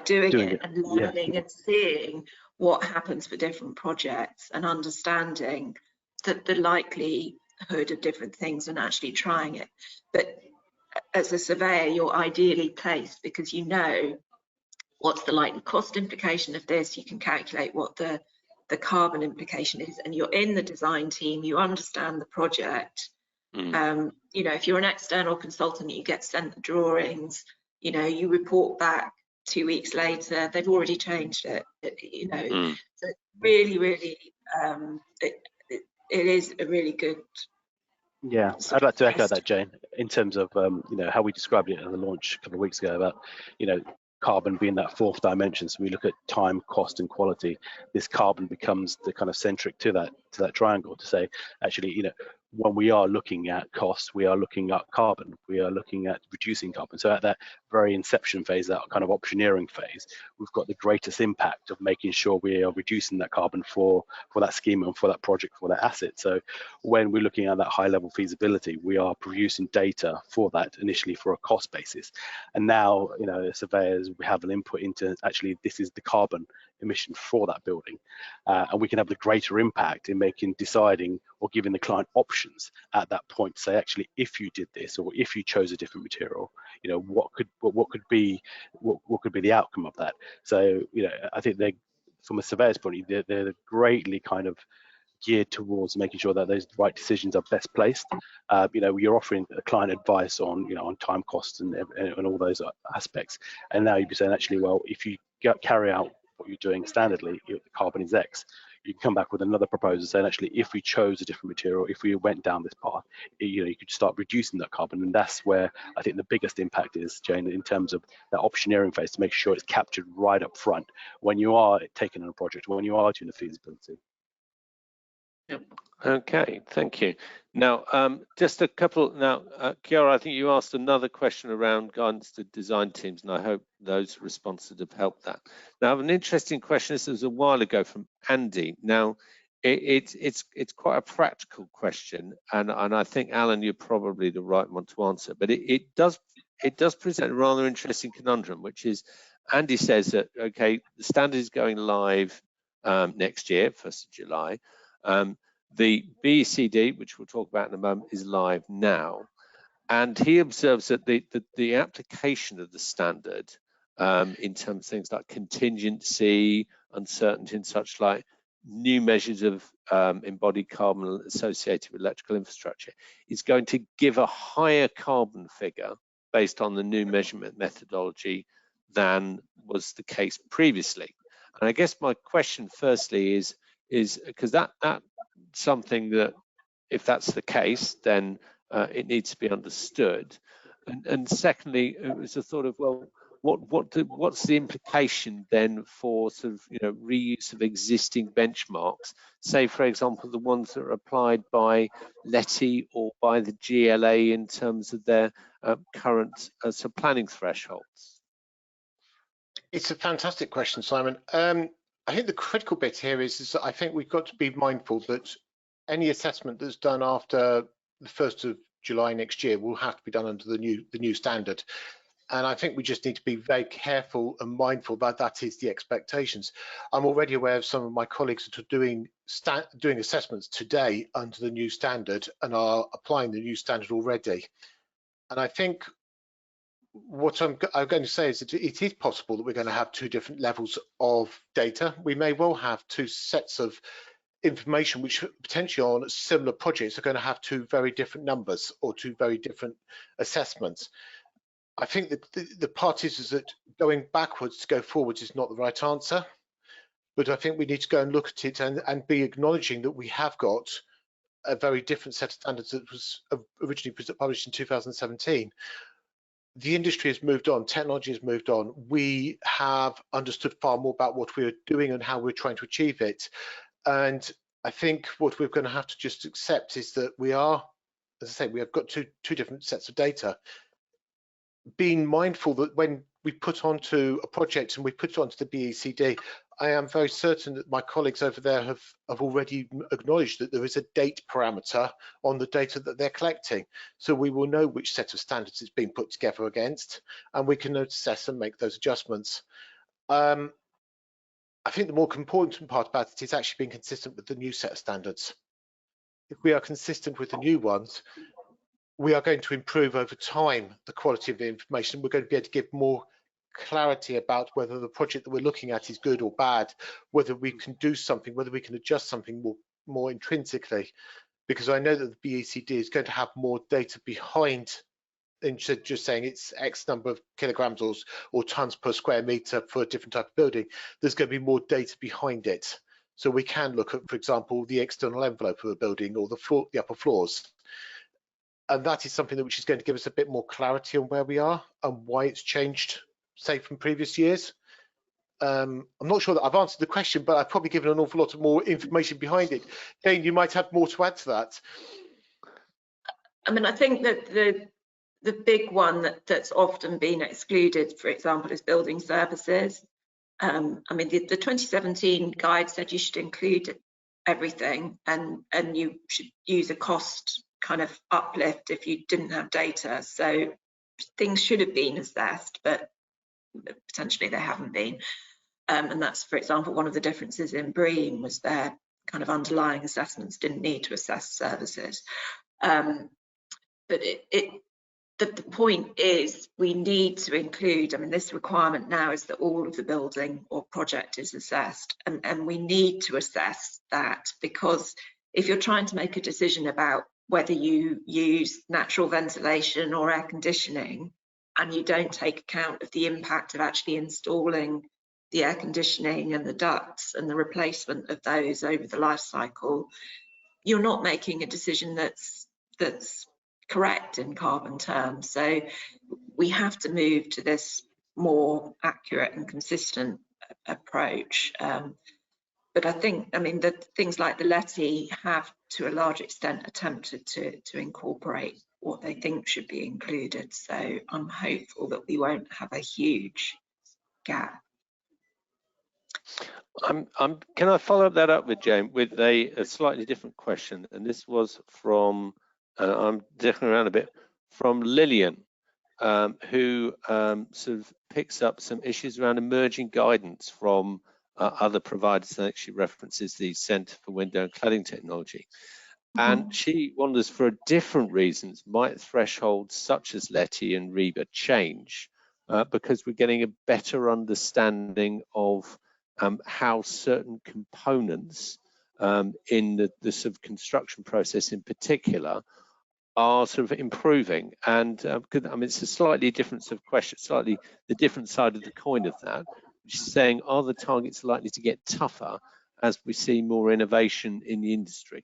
Speaker 3: doing it and learning and seeing what happens for different projects and understanding the likelihood of different things and actually trying it. But as a surveyor, you're ideally placed because you know what's the likely cost implication of this. You can calculate what the carbon implication is, and you're in the design team, you understand the project. If you're an external consultant, you get sent the drawings, you report back 2 weeks later, they've already changed it. So really, really, it is a really good.
Speaker 2: Yeah, I'd like to echo that, Jane, in terms of how we described it in the launch a couple of weeks ago about carbon being that fourth dimension. So we look at time, cost, and quality. This carbon becomes the kind of centric to that triangle to say, actually, when we are looking at costs, we are looking at carbon, we are looking at reducing carbon. So at that very inception phase, that kind of optioneering phase, we've got the greatest impact of making sure we are reducing that carbon for that scheme and for that project, for that asset. So when we're looking at that high level feasibility, we are producing data for that initially for a cost basis. And now, you know, surveyors, we have an input into actually this is the carbon emission for that building, and we can have the greater impact in deciding or giving the client options at that point to say, actually, if you did this or if you chose a different material, you know, what could be the outcome of that. So, you know, I think they, from a surveyor's point of view, they're greatly kind of geared towards making sure that those right decisions are best placed. You know, you're offering a client advice on, you know, on time costs and all those aspects, and now you'd be saying, actually, well, if you carry out what you're doing standardly, the carbon is X. You can come back with another proposal saying, actually, if we chose a different material, if we went down this path, you know, you could start reducing that carbon, and that's where I think the biggest impact is, Jane, in terms of that optioneering phase, to make sure it's captured right up front when you are taking on a project, when you are doing the feasibility.
Speaker 1: Yep. Okay, thank you. Now, just a couple. Now, Chiara, I think you asked another question around guidance to design teams, and I hope those responses have helped that. Now, I have an interesting question. This was a while ago from Andy. Now, it's quite a practical question, and I think, Alan, you're probably the right one to answer. But it does present a rather interesting conundrum, which is, Andy says that, okay, the standard is going live next year, 1st of July. The BECD, which we'll talk about in a moment, is live now, and he observes that the application of the standard in terms of things like contingency, uncertainty, and such like, new measures of embodied carbon associated with electrical infrastructure, is going to give a higher carbon figure based on the new measurement methodology than was the case previously. And I guess my question firstly is because that something that, if that's the case, then it needs to be understood. And secondly, it was a thought of, well, what's the implication then for sort of, you know, reuse of existing benchmarks, say for example the ones that are applied by LETI or by the GLA in terms of their current planning thresholds?
Speaker 4: It's a fantastic question, Simon. I think the critical bit here is that I think we've got to be mindful that any assessment that's done after the 1st of July next year will have to be done under the new standard. And I think we just need to be very careful and mindful that that is the expectations. I'm already aware of some of my colleagues that are doing assessments today under the new standard and are applying the new standard already. And I think what I'm going to say is that it is possible that we're going to have two different levels of data. We may well have two sets of information which potentially on similar projects are going to have two very different numbers or two very different assessments. I think that the part is that going backwards to go forwards is not the right answer, but I think we need to go and look at it and be acknowledging that we have got a very different set of standards that was originally published in 2017. The industry has moved on, technology has moved on. We have understood far more about what we're doing and how we're trying to achieve it. And I think what we're going to have to just accept is that we are, as I say, we have got two different sets of data. Being mindful that when we put onto a project and we put it onto the BECD, I am very certain that my colleagues over there have already acknowledged that there is a date parameter on the data that they're collecting. So we will know which set of standards it's been put together against, and we can assess and make those adjustments. I think the more important part about it is actually being consistent with the new set of standards. If we are consistent with the new ones, we are going to improve over time the quality of the information. We're going to be able to give more clarity about whether the project that we're looking at is good or bad, whether we can do something, whether we can adjust something more intrinsically, because I know that the BECD is going to have more data behind instead of just saying it's X number of kilograms or tons per square meter for a different type of building. There's going to be more data behind it. So we can look at, for example, the external envelope of a building or the upper floors. And that is something which is going to give us a bit more clarity on where we are and why it's changed, say, from previous years. I'm not sure that I've answered the question, but I've probably given an awful lot of more information behind it. Jane, you might have more to add to that.
Speaker 3: I mean, I think that the big one that's often been excluded, for example, is building services. I mean, the 2017 guide said you should include everything, and you should use a cost kind of uplift if you didn't have data. So things should have been assessed, but potentially they haven't been. And that's, for example, one of the differences in BREEAM was their kind of underlying assessments didn't need to assess services. But the point is we need to include, I mean, this requirement now is that all of the building or project is assessed, and we need to assess that, because if you're trying to make a decision about whether you use natural ventilation or air conditioning, and you don't take account of the impact of actually installing the air conditioning and the ducts and the replacement of those over the life cycle, you're not making a decision that's correct in carbon terms. So we have to move to this more accurate and consistent approach. But I think, I mean, the things like the LETI have to a large extent attempted to incorporate what they think should be included. So I'm hopeful that we won't have a huge gap.
Speaker 1: Can I follow that up with Jane with a slightly different question? And this was from, I'm digging around a bit, from Lillian, who sort of picks up some issues around emerging guidance from other providers. And she references the Centre for Window and Cladding Technology. And she wonders, for different reasons, might thresholds such as LETI and REBA change because we're getting a better understanding of how certain components in the sort of construction process in particular are sort of improving. And I mean, it's a slightly different sort of question, slightly the different side of the coin of that, which is saying, are the targets likely to get tougher as we see more innovation in the industry?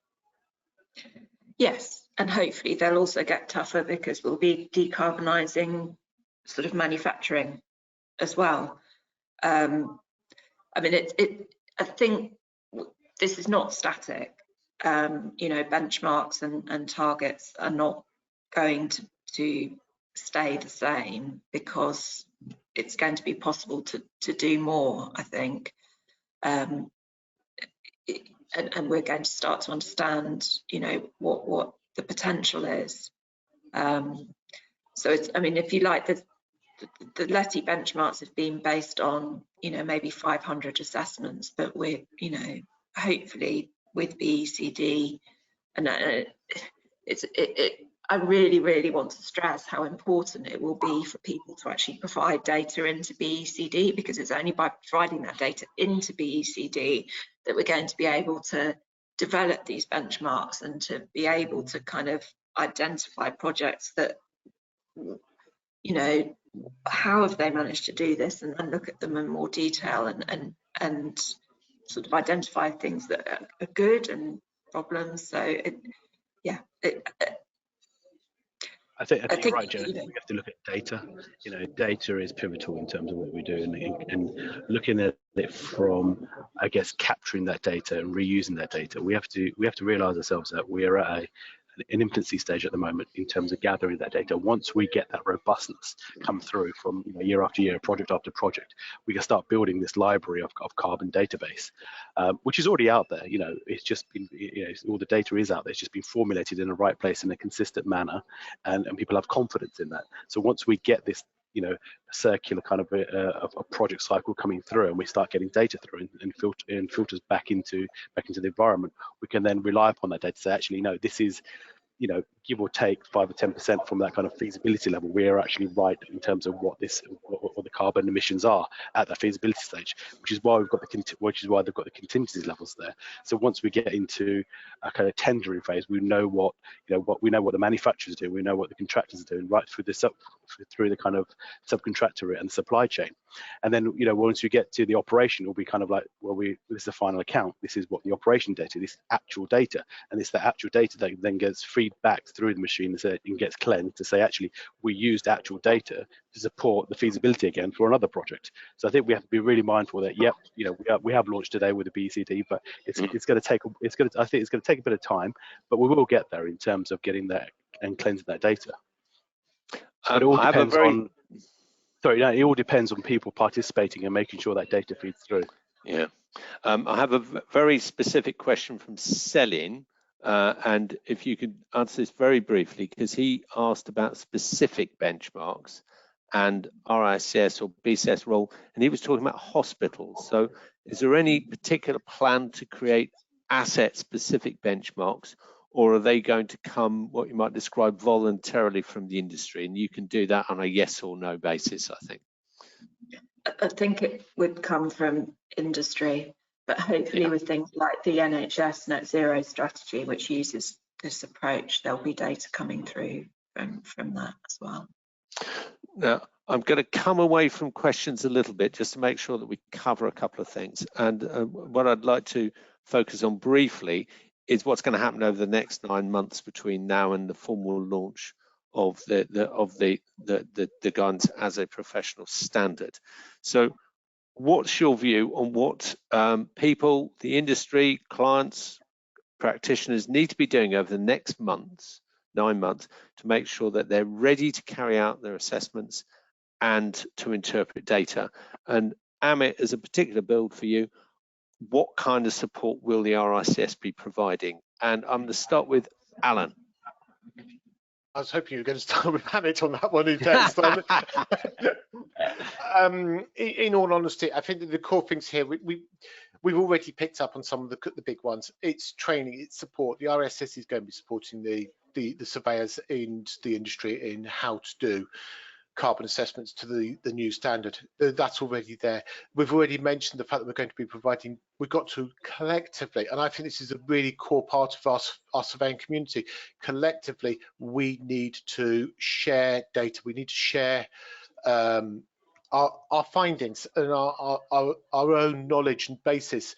Speaker 3: Yes, and hopefully they'll also get tougher because we'll be decarbonising sort of manufacturing as well. I mean, I think this is not static. You know, benchmarks and targets are not going to stay the same because it's going to be possible to do more, I think. And we're going to start to understand, you know, what the potential is. So it's, I mean, if you like, the LETI benchmarks have been based on, you know, maybe 500 assessments, but we're, you know, hopefully with BECD, and I really want to stress how important it will be for people to actually provide data into BECD, because it's only by providing that data into BECD that we're going to be able to develop these benchmarks and to be able to kind of identify projects that, you know, how have they managed to do this, and look at them in more detail and sort of identify things that are good and problems. So
Speaker 2: I think you're right, Joe. We have to look at data. You know, data is pivotal in terms of what we do, and looking at it from, I guess, capturing that data and reusing that data. We have to realise ourselves that we are at an infancy stage at the moment in terms of gathering that data. Once we get that robustness come through from, you know, year after year, project after project, we can start building this library of carbon database, which is already out there. You know, it's just been, you know, all the data is out there. It's just been formulated in the right place in a consistent manner, and people have confidence in that. So once we get this, you know, circular kind of a project cycle coming through, and we start getting data through and filters back into the environment, we can then rely upon that data to say, actually, no, this is, you know, give or take 5 or 10% from that kind of feasibility level, we are actually right in terms of what the carbon emissions are at that feasibility stage, which is why they've got the contingency levels there. So once we get into a kind of tendering phase, we know what the manufacturers do, we know what the contractors are doing, right through the kind of subcontractor and the supply chain. And then, you know, once we get to the operation, it'll be kind of like, well, this is the final account. This is what the operation data, this actual data, and it's the actual data that then gets feed back through the machine and gets cleansed to say, actually, we used actual data to support the feasibility again for another project. So I think we have to be really mindful that, yep, you know, we have launched today with the BCD, but I think it's going to take a bit of time, but we will get there in terms of getting that and cleansing that data. But it all depends on. Sorry, no, it all depends on people participating and making sure that data feeds through.
Speaker 1: Yeah. I have a very specific question from Selin, and if you could answer this very briefly, because he asked about specific benchmarks and RICS or BCS role, and he was talking about hospitals. So is there any particular plan to create asset-specific benchmarks, or are they going to come, what you might describe, voluntarily from the industry? And you can do that on a yes or no basis, I think.
Speaker 3: I think it would come from industry, but hopefully with things like the NHS net zero strategy, which uses this approach, there'll be data coming through from that as well.
Speaker 1: Now, I'm going to come away from questions a little bit just to make sure that we cover a couple of things. And what I'd like to focus on briefly is what's going to happen over the next 9 months between now and the formal launch of the guidance as a professional standard. So what's your view on what people, the industry, clients, practitioners need to be doing over the next months, 9 months, to make sure that they're ready to carry out their assessments and to interpret data? And Amit, as a particular build for you, what kind of support will the RICS be providing? And I'm going to start with Alan.
Speaker 4: I was hoping you were going to start with Amit on that one. In all honesty, I think that the core things here, we've already picked up on some of the big ones. It's training, it's support. The RICS is going to be supporting the surveyors and the industry in how to do carbon assessments to the new standard. That's already there. We've already mentioned the fact that we're going to be providing, we've got to collectively, and I think this is a really core part of our surveying community, collectively we need to share data, we need to share our findings and our own knowledge and basis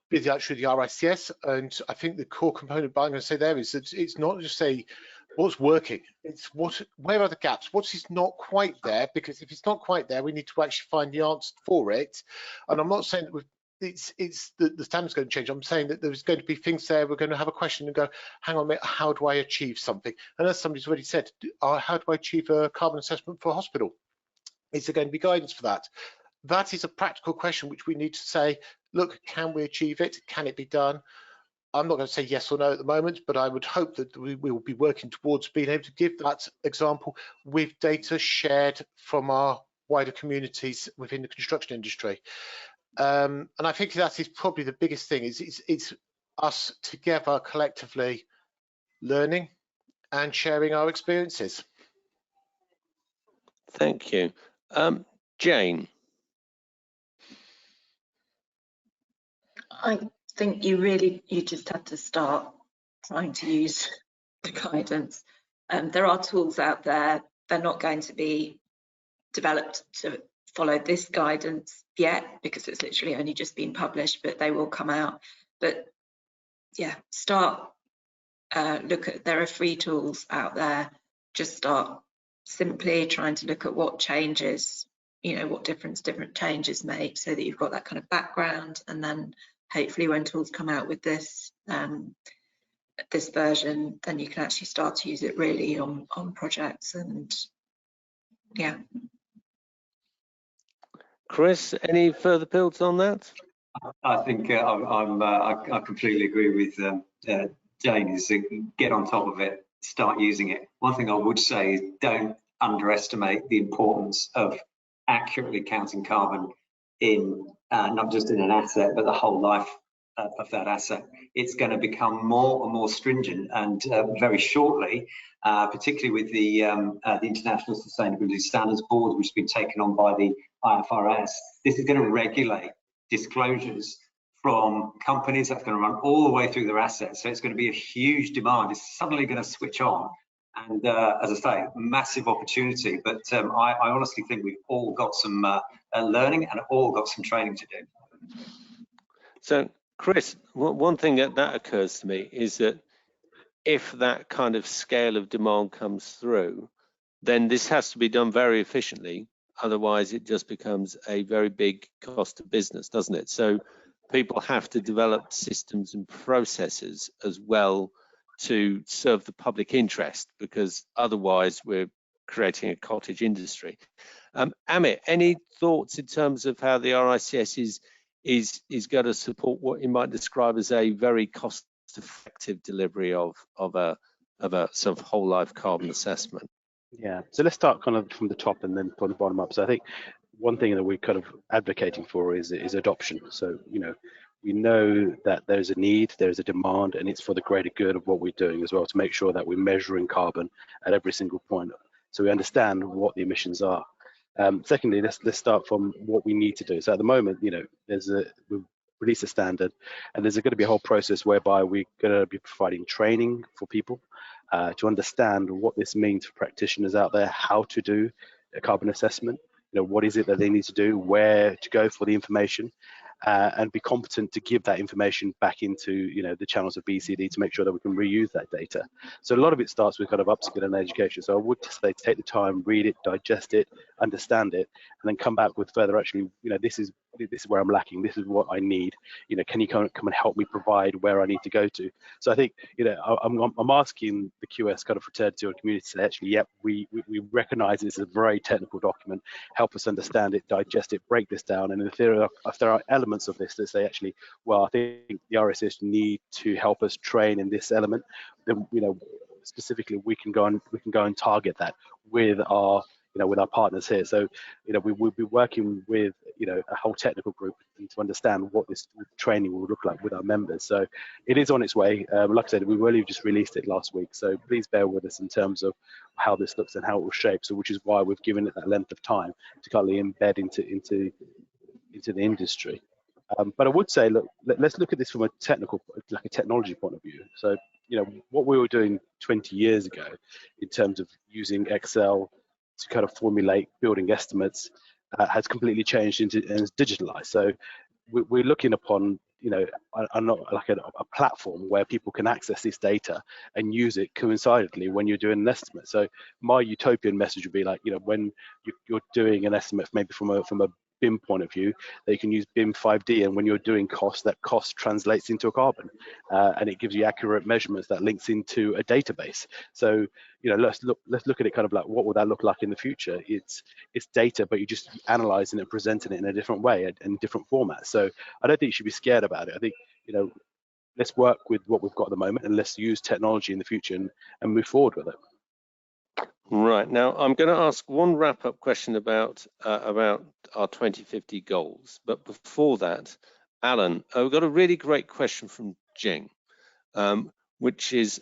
Speaker 4: with actually the RICS. And I think the core component, but I'm going to say there, is that it's not just say what's working, it's where are the gaps, what is not quite there, because if it's not quite there, we need to actually find the answer for it. And I'm not saying that the standard's going to change. I'm saying that there's going to be things there, we're going to have a question and go, hang on a minute, how do I achieve something? And as somebody's already said, how do I achieve a carbon assessment for a hospital? Is there going to be guidance for that? That is a practical question which we need to say, look, can we achieve it? Can it be done? I'm not going to say yes or no at the moment, but I would hope that we will be working towards being able to give that example with data shared from our wider communities within the construction industry. And I think that is probably the biggest thing, it's us together collectively learning and sharing our experiences.
Speaker 1: Thank you. Jane.
Speaker 3: I think you just have to start trying to use the guidance. There are tools out there. They're not going to be developed to follow this guidance yet because it's literally only just been published, but they will come out. But yeah, start there are free tools out there. Just start simply trying to look at what changes, what different changes make, so that you've got that kind of background, and then hopefully when tools come out with this this version, then you can actually start to use it really on projects. And yeah.
Speaker 1: Chris, any further builds on that?
Speaker 5: I think I completely agree with Jane, is get on top of it, start using it. One thing I would say is don't underestimate the importance of accurately counting carbon in not just in an asset, but the whole life of that asset. It's going to become more and more stringent, and very shortly, particularly with the International Sustainability Standards Board, which has been taken on by the IFRS, this is going to regulate disclosures from companies. That's going to run all the way through their assets. So it's going to be a huge demand. It's suddenly going to switch on. And as I say, massive opportunity. But I honestly think we've all got some learning and all got some training to do.
Speaker 1: So, Chris, one thing that occurs to me is that if that kind of scale of demand comes through, then this has to be done very efficiently. Otherwise, it just becomes a very big cost of business, doesn't it? So people have to develop systems and processes as well to serve the public interest, because otherwise we're creating a cottage industry. Amit, any thoughts in terms of how the RICS is going to support what you might describe as a very cost-effective delivery of a sort of whole life carbon assessment?
Speaker 2: Yeah, so let's start kind of from the top and then from the bottom up. So I think one thing that we're kind of advocating for is adoption. So, you know, we know that there's a need, there's a demand, and it's for the greater good of what we're doing as well, to make sure that we're measuring carbon at every single point, so we understand what the emissions are. Secondly, let's start from what we need to do. So at the moment, you know, we've released a standard, and there's going to be a whole process whereby we're going to be providing training for people to understand what this means for practitioners out there, how to do a carbon assessment. You know, what is it that they need to do, where to go for the information, and be competent to give that information back into, you know, the channels of BCD to make sure that we can reuse that data. So a lot of it starts with kind of upskilling and education. So I would say to take the time, read it, digest it, understand it, and then come back with further action. You know, this is where I'm lacking. This is what I need. You know, can you come and help me provide where I need to go to? So I think, you know, I'm asking the QS kind of fraternity or community to say, actually, yep, we recognise this is a very technical document. Help us understand it, digest it, break this down. And if there are elements of this that say, actually, well, I think the RSS need to help us train in this element, then, you know, specifically we can go and target that with our, you know, with our partners here. So, you know, we will be working with, you know, a whole technical group to understand what this training will look like with our members. So it is on its way. Like I said, we really just released it last week. So please bear with us in terms of how this looks and how it will shape. So which is why we've given it that length of time to kind of embed into the industry. But I would say, look, let's look at this from a technology point of view. So, you know, what we were doing 20 years ago in terms of using Excel to kind of formulate building estimates has completely changed and is digitalized. So we're looking upon, you know, a platform where people can access this data and use it coincidentally when you're doing an estimate. So my utopian message would be like, you know, when you're doing an estimate, maybe from a BIM point of view, they can use BIM 5D, and when you're doing cost, that cost translates into a carbon, and it gives you accurate measurements that links into a database. So, you know, let's look at it kind of like, what will that look like in the future? It's data, but you're just analyzing it and presenting it in a different way and different formats. So I don't think you should be scared about it. I think, you know, let's work with what we've got at the moment, and let's use technology in the future and move forward with it.
Speaker 1: Right, now I'm going to ask one wrap-up question about our 2050 goals, but before that, Alan, we've got a really great question from Jing, which is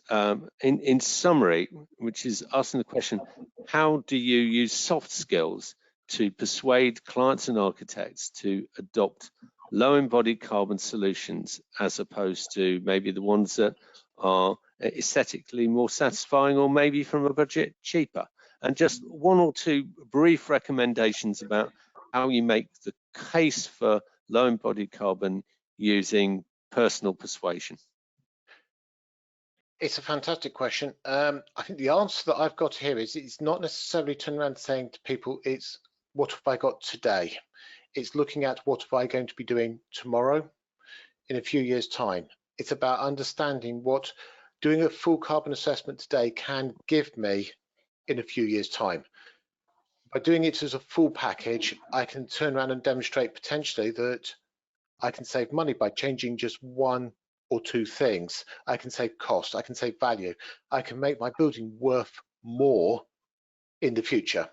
Speaker 1: in summary, which is asking the question: how do you use soft skills to persuade clients and architects to adopt low embodied carbon solutions, as opposed to maybe the ones that are aesthetically more satisfying, or maybe from a budget cheaper? And just one or two brief recommendations about how you make the case for low embodied carbon using personal persuasion.
Speaker 4: It's a fantastic question. I think the answer that I've got here is, it's not necessarily turning around saying to people, it's what have I got today? It's looking at what am I going to be doing tomorrow, in a few years' time. It's about understanding what doing a full carbon assessment today can give me in a few years' time. By doing it as a full package, I can turn around and demonstrate potentially that I can save money by changing just one or two things. I can save cost, I can save value, I can make my building worth more in the future.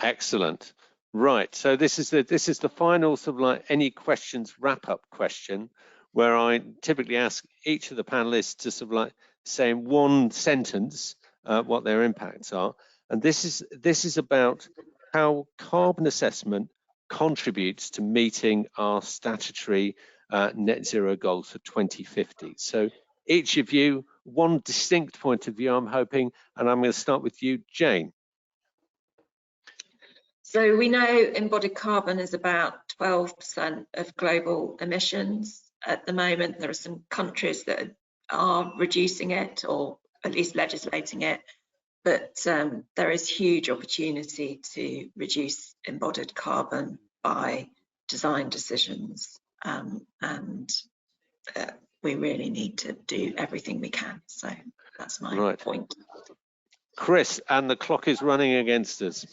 Speaker 1: Excellent. Right, so this is the final sort of like any questions wrap-up question, where I typically ask each of the panelists to sort of like say in one sentence what their impacts are, and this is about how carbon assessment contributes to meeting our statutory net zero goals for 2050. So each of you, one distinct point of view, I'm hoping, and I'm going to start with you, Jane.
Speaker 3: So we know embodied carbon is about 12% of global emissions. At the moment, there are some countries that are reducing it, or at least legislating it, but there is huge opportunity to reduce embodied carbon by design decisions and we really need to do everything we can. So that's my point.
Speaker 1: Chris, and the clock is running against us.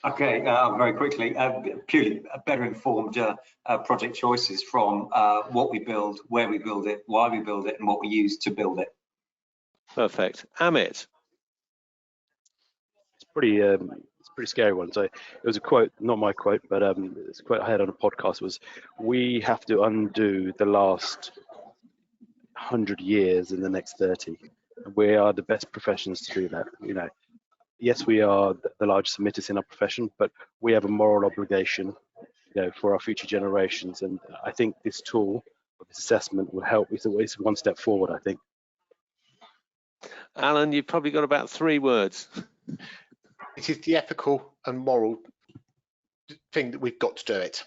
Speaker 5: Okay, very quickly, purely better informed project choices from what we build, where we build it, why we build it, and what we use to build it.
Speaker 1: Perfect. Amit.
Speaker 2: It's a pretty scary one. So it was a quote, not my quote, but it's a quote I had on a podcast was, "We have to undo the last 100 years in the next 30. We are the best professions to do that. You know, yes, we are the largest emitters in our profession, but we have a moral obligation, you know, for our future generations. And I think this tool, or this assessment, will help. It's one step forward, I think."
Speaker 1: Alan, you've probably got about 3 words.
Speaker 4: It is the ethical and moral thing that we've got to do it.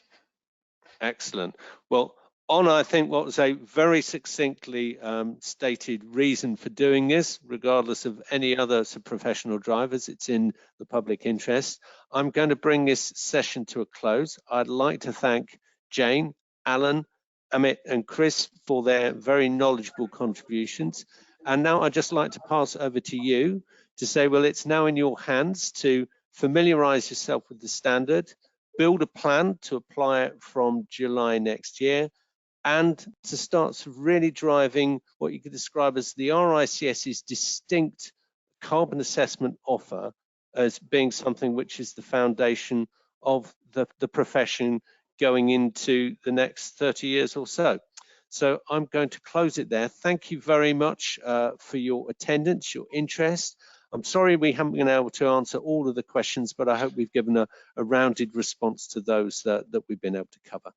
Speaker 1: Excellent. Well, on, I think, what was a very succinctly stated reason for doing this, regardless of any other professional drivers, it's in the public interest. I'm going to bring this session to a close. I'd like to thank Jane, Alan, Amit, and Chris for their very knowledgeable contributions. And now I'd just like to pass over to you to say, well, it's now in your hands to familiarize yourself with the standard, build a plan to apply it from July next year, and to start really driving what you could describe as the RICS's distinct carbon assessment offer as being something which is the foundation of the profession going into the next 30 years or so. So I'm going to close it there. Thank you very much for your attendance, your interest. I'm sorry we haven't been able to answer all of the questions, but I hope we've given a rounded response to those that we've been able to cover.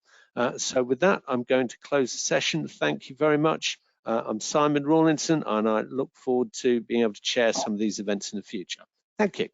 Speaker 1: So with that, I'm going to close the session. Thank you very much. I'm Simon Rawlinson, and I look forward to being able to chair some of these events in the future. Thank you.